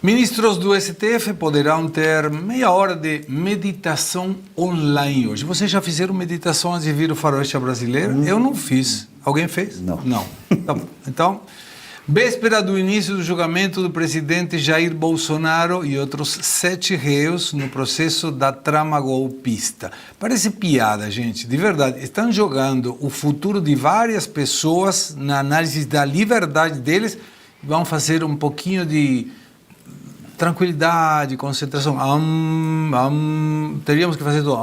Ministros do STF poderão ter meia hora de meditação online hoje. Vocês já fizeram meditação antes de vir o Faroeste Brasileiro? Eu não fiz. Alguém fez? Não. Não. Tá bom. Então, véspera do início do julgamento do presidente Jair Bolsonaro e outros 7 réus no processo da trama golpista. Parece piada, gente, de verdade. Estão jogando o futuro de várias pessoas na análise da liberdade deles. Vão fazer um pouquinho de tranquilidade, concentração. Teríamos que fazer tudo.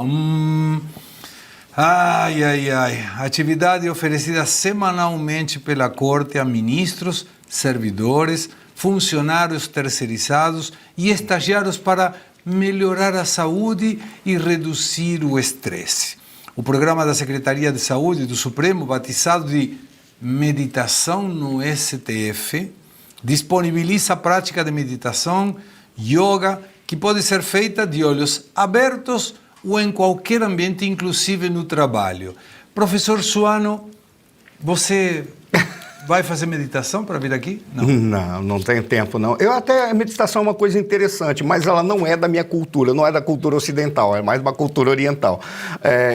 Ai, ai, ai. Atividade oferecida semanalmente pela Corte a ministros, servidores, funcionários terceirizados e estagiários para melhorar a saúde e reduzir o estresse. O programa da Secretaria de Saúde do Supremo, batizado de Meditação no STF, disponibiliza a prática de meditação, yoga, que pode ser feita de olhos abertos ou em qualquer ambiente, inclusive no trabalho. Professor Suano, você vai fazer meditação para vir aqui? Não, não tenho tempo, não. A meditação é uma coisa interessante, mas ela não é da minha cultura, não é da cultura ocidental, é mais uma cultura oriental.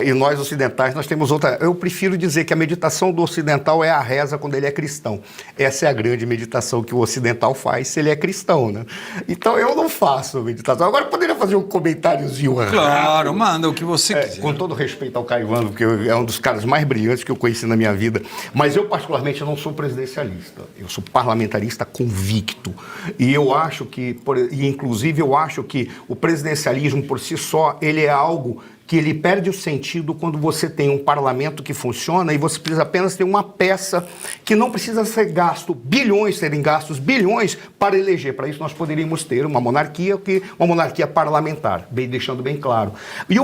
E nós ocidentais, nós temos outra... Eu prefiro dizer que a meditação do ocidental é a reza quando ele é cristão. Essa é a grande meditação que o ocidental faz se ele é cristão, né? Então, eu não faço meditação. Agora, eu poderia fazer um comentáriozinho Claro, manda o que você quiser. Com todo respeito ao Caivano, porque é um dos caras mais brilhantes que eu conheci na minha vida, mas eu, particularmente, não sou presidencialista, eu sou parlamentarista convicto e eu acho que, inclusive eu acho que o presidencialismo por si só, ele é algo que ele perde o sentido quando você tem um parlamento que funciona e você precisa apenas ter uma peça que não precisa ser gasto bilhões, serem gastos bilhões para eleger. Para isso nós poderíamos ter uma monarquia parlamentar, deixando bem claro. E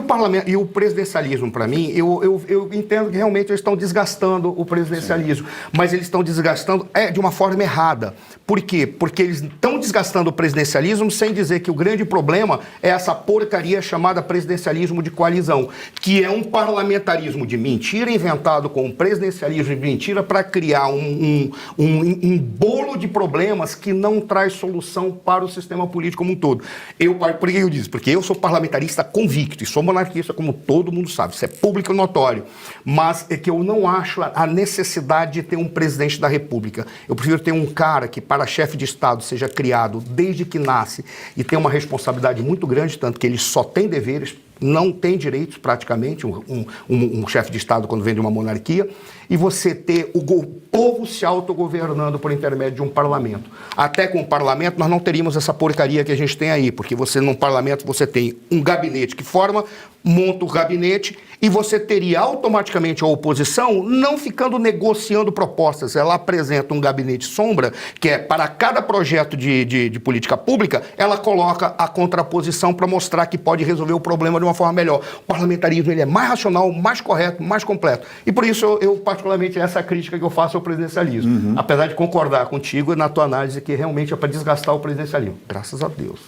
o presidencialismo, para mim, eu entendo que realmente eles estão desgastando o presidencialismo, mas eles estão desgastando de uma forma errada. Por quê? Porque eles estão desgastando o presidencialismo sem dizer que o grande problema é essa porcaria chamada presidencialismo de coalizão, que é um parlamentarismo de mentira inventado com um presidencialismo de mentira para criar um bolo de problemas que não traz solução para o sistema político como um todo. Por que eu disse? Porque eu sou parlamentarista convicto e sou monarquista, como todo mundo sabe, isso é público e notório, mas é que eu não acho a necessidade de ter um presidente da República. Eu prefiro ter um cara que, para chefe de Estado, seja criado desde que nasce e tem uma responsabilidade muito grande, tanto que ele só tem deveres, não tem direitos praticamente, um chefe de Estado quando vem de uma monarquia, e você ter o povo se autogovernando por intermédio de um parlamento. Até com o parlamento nós não teríamos essa porcaria que a gente tem aí, porque num parlamento você tem um gabinete que monta o gabinete e você teria automaticamente a oposição não ficando negociando propostas. Ela apresenta um gabinete sombra, que é para cada projeto de política pública, ela coloca a contraposição para mostrar que pode resolver o problema de uma forma melhor. O parlamentarismo ele é mais racional, mais correto, mais completo. E por isso eu particularmente, essa crítica que eu faço ao presidencialismo. Apesar de concordar contigo na tua análise que realmente é para desgastar o presidencialismo. Graças a Deus.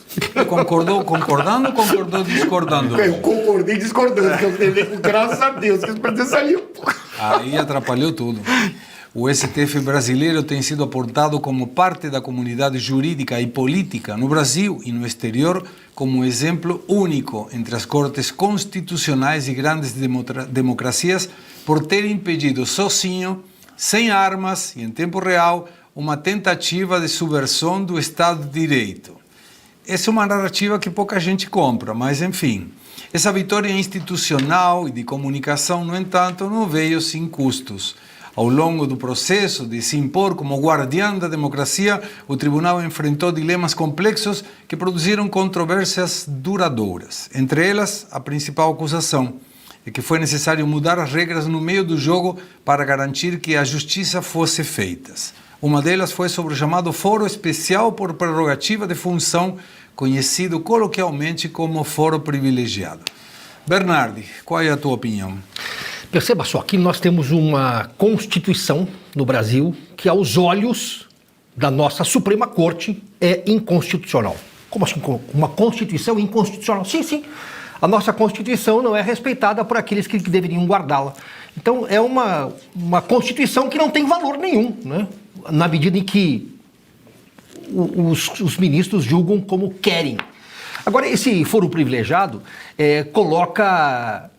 Concordou concordando ou concordou discordando? Eu concordei discordando, que eu falei com graças a Deus que o presidencialismo... Aí atrapalhou tudo. O STF brasileiro tem sido aportado como parte da comunidade jurídica e política no Brasil e no exterior como exemplo único entre as cortes constitucionais e grandes democracias por ter impedido sozinho, sem armas e em tempo real, uma tentativa de subversão do Estado de Direito. Essa é uma narrativa que pouca gente compra, mas enfim. Essa vitória institucional e de comunicação, no entanto, não veio sem custos. Ao longo do processo de se impor como guardião da democracia, o tribunal enfrentou dilemas complexos que produziram controvérsias duradouras. Entre elas, a principal acusação é que foi necessário mudar as regras no meio do jogo para garantir que a justiça fosse feita. Uma delas foi sobre o chamado Foro Especial por Prerrogativa de Função, conhecido coloquialmente como Foro Privilegiado. Bernardi, qual é a tua opinião? Perceba só, aqui nós temos uma Constituição no Brasil que, aos olhos da nossa Suprema Corte, é inconstitucional. Como assim? Uma Constituição inconstitucional? Sim, sim. A nossa Constituição não é respeitada por aqueles que deveriam guardá-la. Então, é uma Constituição que não tem valor nenhum, né? Na medida em que os ministros julgam como querem. Agora, esse foro privilegiado coloca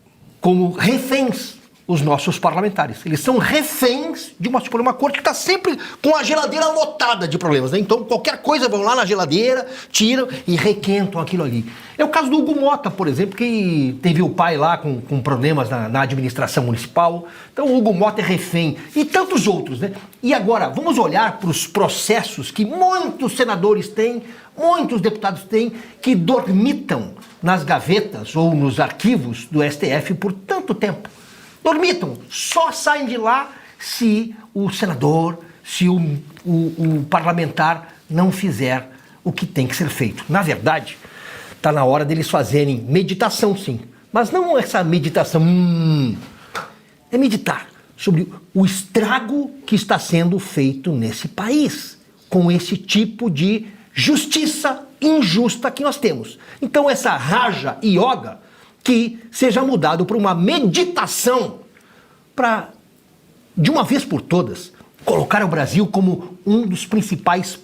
como reféns os nossos parlamentares. Eles são reféns de uma Suprema Corte que está sempre com a geladeira lotada de problemas, né? Então, qualquer coisa, vão lá na geladeira, tiram e requentam aquilo ali. É o caso do Hugo Motta, por exemplo, que teve o pai lá com problemas na administração municipal. Então, o Hugo Motta é refém. E tantos outros, né? E agora, vamos olhar para os processos que muitos senadores têm, muitos deputados têm, que dormitam nas gavetas ou nos arquivos do STF por tanto tempo. Dormitam, só saem de lá se o senador, se o parlamentar não fizer o que tem que ser feito. Na verdade, está na hora deles fazerem meditação, sim. Mas não essa meditação, é meditar sobre o estrago que está sendo feito nesse país, com esse tipo de justiça injusta que nós temos. Então essa Raja Yoga, que seja mudado para uma meditação para, de uma vez por todas, colocar o Brasil como um dos principais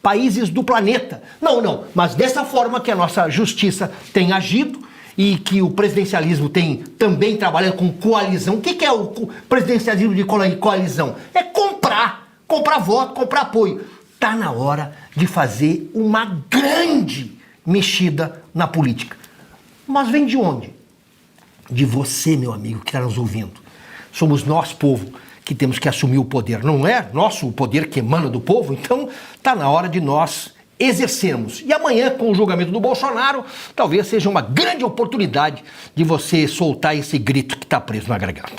países do planeta. Não, mas dessa forma que a nossa justiça tem agido e que o presidencialismo tem também trabalhando com coalizão. O que é o presidencialismo de coalizão? É comprar voto, comprar apoio. Está na hora de fazer uma grande mexida na política. Mas vem de onde? De você, meu amigo, que está nos ouvindo. Somos nós, povo, que temos que assumir o poder. Não é nosso o poder que emana do povo? Então, está na hora de nós exercermos. E amanhã, com o julgamento do Bolsonaro, talvez seja uma grande oportunidade de você soltar esse grito que está preso na garganta.